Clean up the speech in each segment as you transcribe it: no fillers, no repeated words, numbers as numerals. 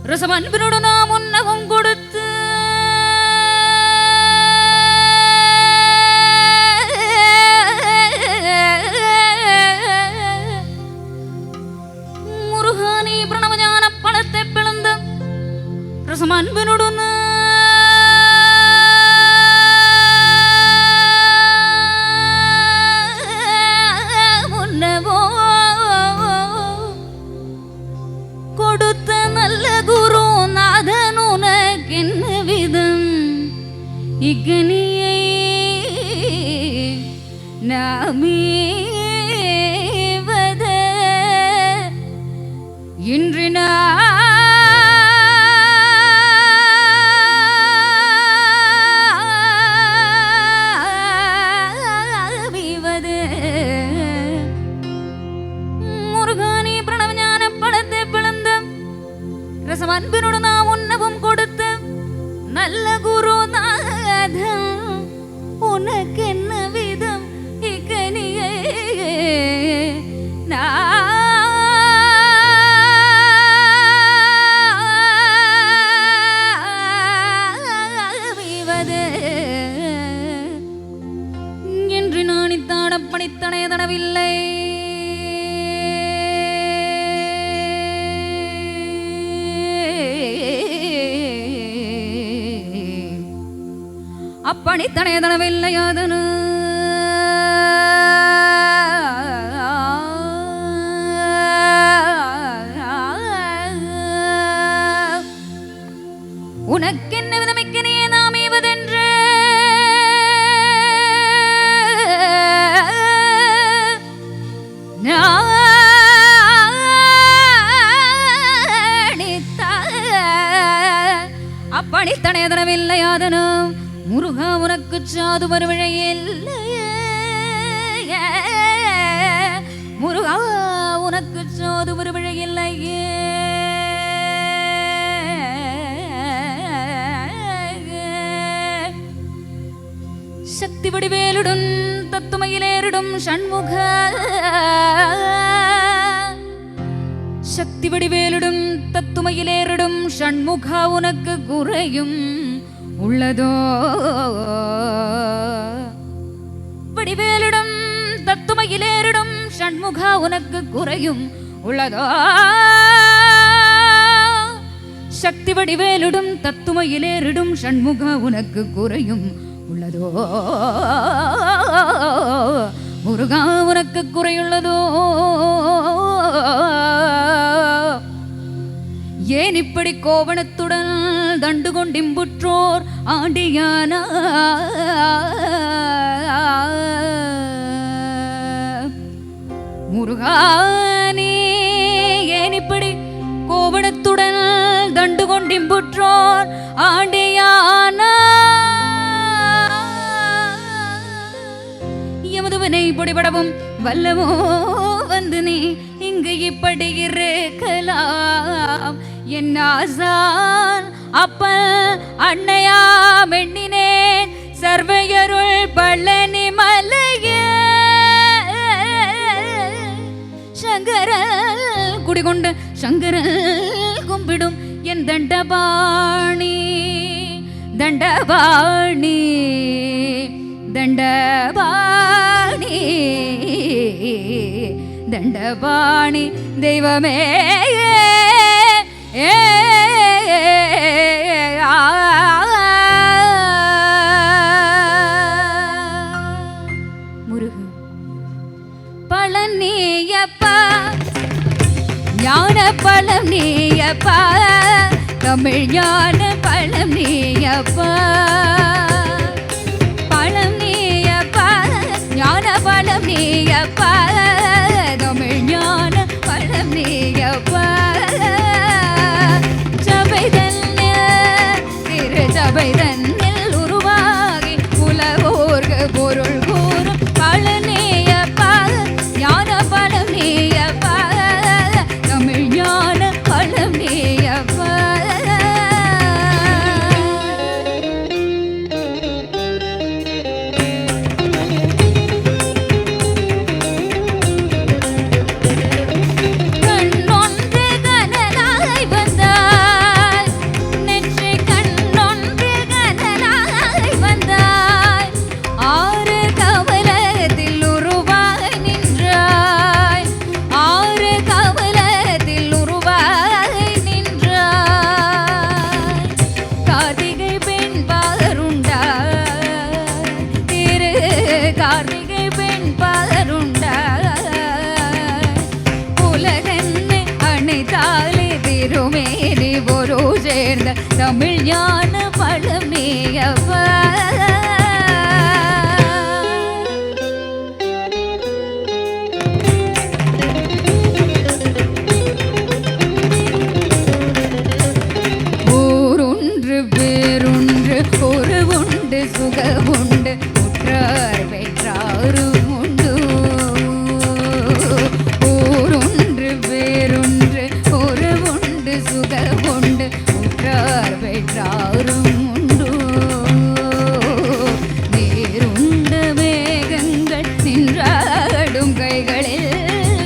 ரசமன்பினோடு நாம் உன்னகம் கொடுத்து முருகானி பிரணவஞான பழத்தை பிளந்த ரசமன்பினோடு இக்கனியை நாமேவத இன்று நாமேவது முருகானி பிரணவஞான பழத்தை பிளந்த ரசமன்பினோடு நாம் உன்னவும் கொடுத்த நல்ல குரு உனக்கு என்ன விதம் இக்கனியே நாவது என்று நான் இத்தாடப்பணித்தனை தடவில்லை. அப்பணித்தனை தடவில்லையாதனு உனக்கென்ன விதமிக்கனையே நாமேவதென்று அப்பணித்தனை தடவில்லையாதனு முருகா உனக்கு சாது வருவழையில்லையே முருகா உனக்கு சாது வருவழையில்லையே சக்தி வடிவேலுடன் தத்துமையிலேறிடும் ஷண்முக சக்தி வடிவேலுடன் தத்துமையிலேறிடும் ஷண்முகா உனக்கு குறையும் உள்ளதோ வடிவேலிடம் தத்துமையிலேறிடும் ஷண்முகா உனக்கு குறையும் உள்ளதோ சக்தி வடிவேலிடும் தத்துமையிலேறிடும் ஷண்முகா உனக்கு குறையும் உள்ளதோ முருகா உனக்கு குறையுள்ளதோ ஏன் இப்படி கோவணத்துடன் தண்டு கொண்டிம்புற்றோர் ஆண்டியான முருகானே ஏன் இப்படி கோவணத்துடன் தண்டு கொண்டிம்புற்றோர் ஆண்டியான எமதுவனை பொடிபடவும் வல்லவோ வந்து நீ இங்கு இப்படி இருக்கலாம் என் ஆசான் அப்பல் அன்னையா மென்னினேன் சர்வையருள் பழனி மலைய சங்கரல் குடிகொண்டு சங்கரல் கும்பிடும் என் தண்டபாணி தண்டபாணி தண்டபாணி தண்டபாணி தெய்வமே முருகு பழனியப்பா ஞான பழம் நீயப்பா தமிழ் ஞான பழம் நீயப்பா பழம் நீயப்பா ஞான பழம் நீயப்பா தமிழ் ஞான பழம் நீயப்பா சபை தன்னில் உருவாகி உலகோர்க்கு பொருள் கூறும் பழனியப்பா ஞான பழம் நீயப்பா தமிழ் ஞான பழம் நீயப்பா திருமேனி ஒரு சேர்ந்த தமிழ் ஞான பழமேயப்பா வேறொன்று ஒரு உண்டு சுகமுண்டு உற்றார் பெற்றாரும் உண்டு ஓரொன்று வேறொன்று ஒரு உண்டு சுகமுண்டு உற்றார் பெற்றாரும் உண்டு நேருண்ட மேகங்கள் நின்றாடும் கைகளில்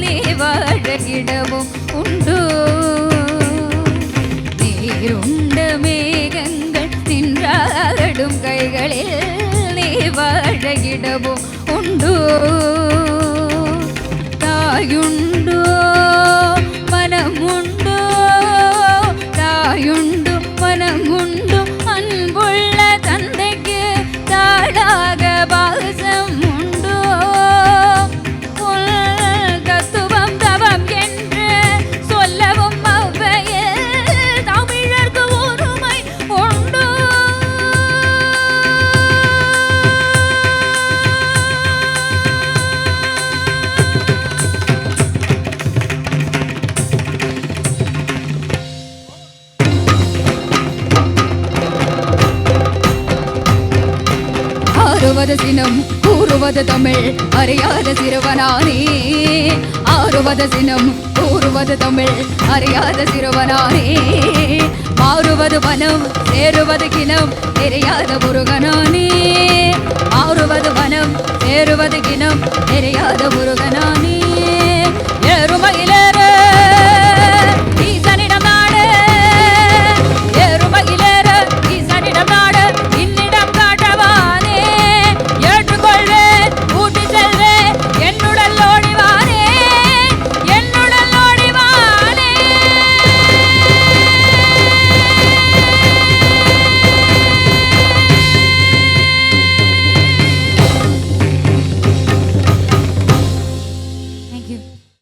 நீ வாழகிடவும் உண்டு நேருண்ட மேகங்கள் நின்றாடும் கைகளில் நீ வாழகிடவும் உண்டு தாயுண்டோ மனமுண்டோ தாயுண்டு மனமுண்டு அன்புள்ள தந்தைக்கு தாழாக பாசம் உண்டோ தத்துவம் தவம் என்று சொல்லவும் அவ்வையில் தமிழர்க்கு ஒருமை உண்டு ஆறுவது சினம் கூறுவது தமிழ் அறியாத சிறுவனானே ஆறுவது சினம் கூறுவது தமிழ் அறியாத சிறுவனானே மாறுவது வனம் சேருவது கிணம் தெரியாத முருகனானே மாறுவது வனம் சேருவது கிணம் தெரியாத முருகனானே